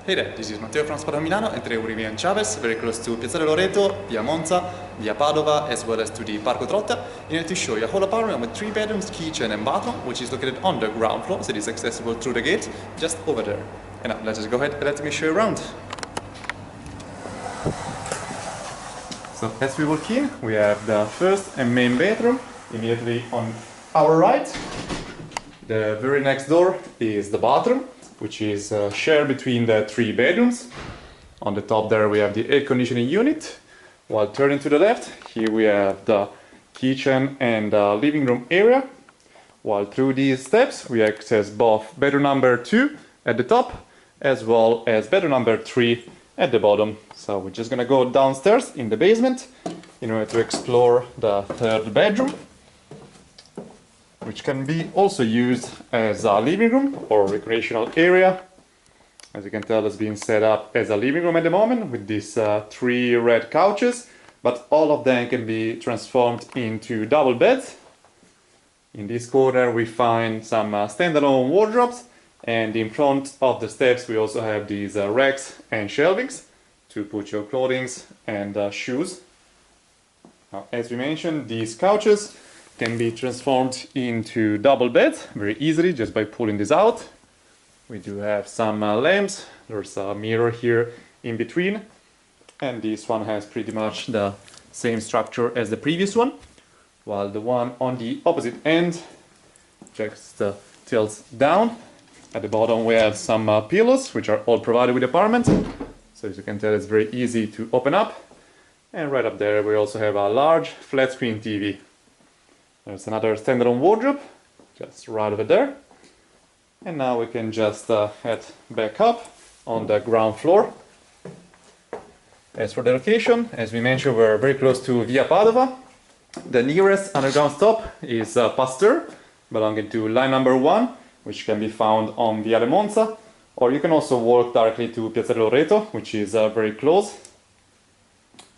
Hey there, this is Matteo from Spada Milano, and today we're in Chavez, very close to Piazzale Loreto, via Monza, via Padova, as well as to the Parco Trotta, in order to show you a whole apartment with 3 bedrooms, kitchen and bathroom, which is located on the ground floor, so it is accessible through the gate, just over there. And now, let's just go ahead and let me show you around. So, as we walk in, we have the first and main bedroom, immediately on our right. The very next door is the bathroom, which is shared between the 3 bedrooms. On the top there we have the air conditioning unit. While turning to the left, here we have the kitchen and living room area. While through these steps we access both bedroom number 2 at the top, as well as bedroom number 3 at the bottom. So we're just gonna go downstairs in the basement in order to explore the 3rd bedroom, which can be also used as a living room or recreational area. As you can tell, it's being set up as a living room at the moment with these 3 red couches, but all of them can be transformed into double beds. In this corner we find some standalone wardrobes, and in front of the steps we also have these racks and shelvings to put your clothing and shoes. Now, as we mentioned, these couches can be transformed into double beds very easily just by pulling this out. We do have some lamps, there's a mirror here in between, and this one has pretty much the same structure as the previous one, while the one on the opposite end just tilts down. At the bottom we have some pillows, which are all provided with the apartment, so as you can tell it's very easy to open up. And right up there we also have a large flat screen TV. There's another standalone wardrobe, just right over there. And now we can just head back up on the ground floor. As for the location, as we mentioned, we're very close to Via Padova. The nearest underground stop is Pasteur, belonging to line number 1, which can be found on Via Le Monza. Or you can also walk directly to Piazzale Loreto, which is very close.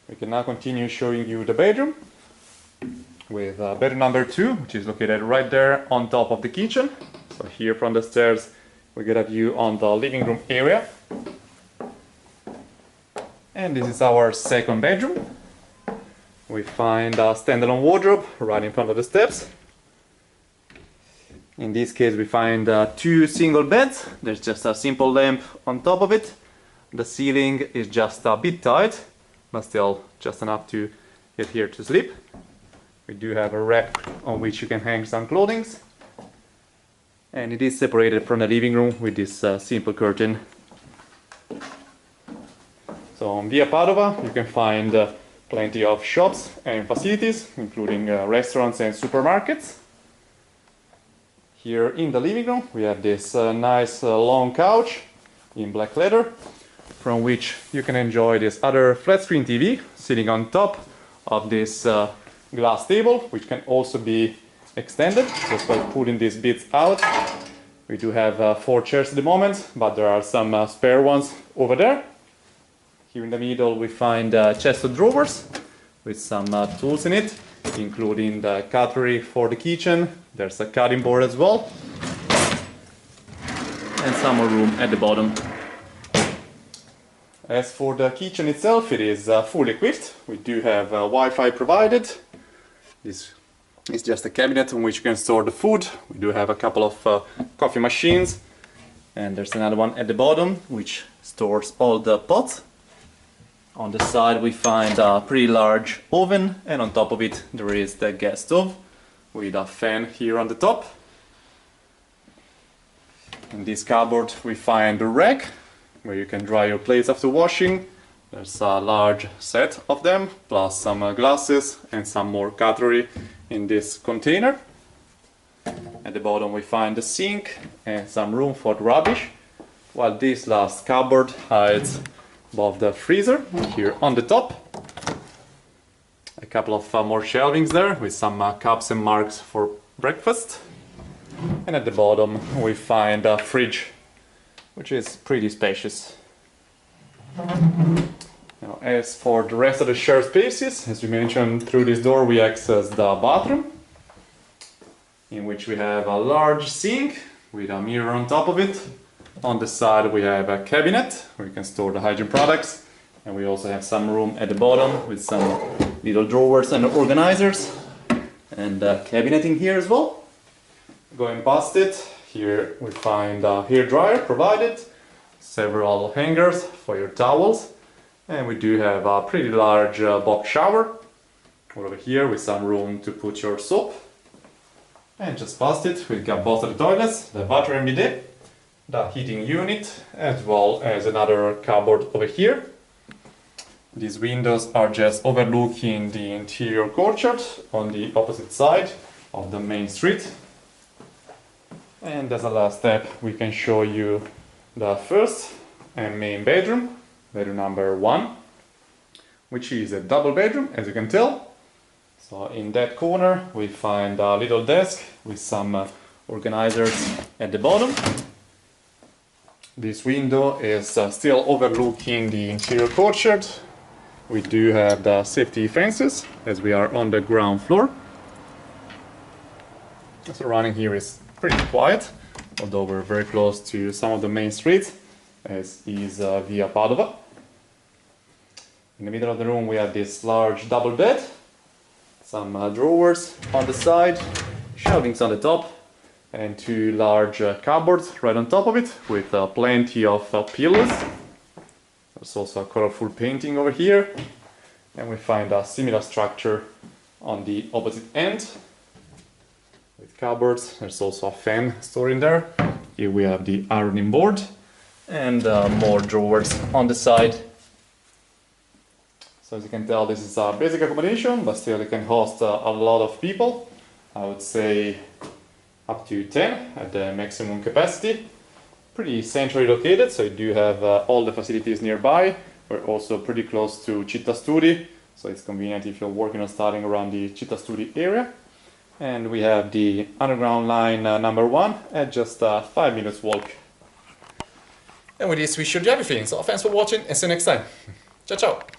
We can now continue showing you the bedroom, with bedroom number 2, which is located right there on top of the kitchen. So here from the stairs we get a view on the living room area. And this is our 2nd bedroom. We find a standalone wardrobe right in front of the steps. In this case we find 2 single beds. There's just a simple lamp on top of it. The ceiling is just a bit tight, but still just enough to get here to sleep. We do have a rack on which you can hang some clothing, and it is separated from the living room with this simple curtain. So on Via Padova you can find plenty of shops and facilities, including restaurants and supermarkets. Here in the living room we have this nice long couch in black leather, from which you can enjoy this other flat screen TV sitting on top of this glass table, which can also be extended just by pulling these bits out. We do have 4 chairs at the moment, but there are some spare ones over there. Here in the middle we find a chest of drawers with some tools in it, including the cutlery for the kitchen. There's a cutting board as well, and some more room at the bottom. As for the kitchen itself, it is fully equipped. We do have Wi-Fi provided. This is just a cabinet on which you can store the food. We do have a couple of coffee machines, and there's another one at the bottom which stores all the pots. On the side we find a pretty large oven, and on top of it there is the gas stove with a fan here on the top. In this cupboard we find a rack where you can dry your plates after washing. There's a large set of them, plus some glasses and some more cutlery in this container. At the bottom we find the sink and some room for the rubbish, while this last cupboard hides above the freezer here on the top. A couple of more shelvings there with some cups and mugs for breakfast. And at the bottom we find a fridge, which is pretty spacious. Now, as for the rest of the shared spaces, as we mentioned, through this door we access the bathroom, in which we have a large sink with a mirror on top of it, On the side we have a cabinet where you can store the hygiene products, and we also have some room at the bottom with some little drawers and organizers, and cabineting here as well. Going past it, here we find a hair dryer provided, several hangers for your towels, and we do have a pretty large box shower over here with some room to put your soap. And just past it we've got both of the toilets, the water and bidet, the heating unit, as well as another cupboard over here. These windows are just overlooking the interior courtyard on the opposite side of the main street. And as a last step we can show you the first and main bedroom, bedroom number 1, which is a double bedroom, as you can tell. So in that corner we find a little desk with some organizers at the bottom. This window is still overlooking the interior courtyard. We do have the safety fences as we are on the ground floor. The surrounding here is pretty quiet, although we're very close to some of the main streets, as is Via Padova. In the middle of the room we have this large double bed, some drawers on the side, shelvings on the top, and 2 large cupboards right on top of it with plenty of pillows. There's also a colorful painting over here, and we find a similar structure on the opposite end with cupboards. There's also a fan stored in there. Here we have the ironing board and more drawers on the side. So as you can tell, this is a basic accommodation, but still it can host a lot of people. I would say up to 10 at the maximum capacity. Pretty centrally located, so you do have all the facilities nearby. We're also pretty close to Città Studi, so it's convenient if you're working on studying around the Città Studi area. And we have the underground line number 1 at just 5 minutes walk. And with this we showed you everything, so thanks for watching and see you next time. Ciao ciao!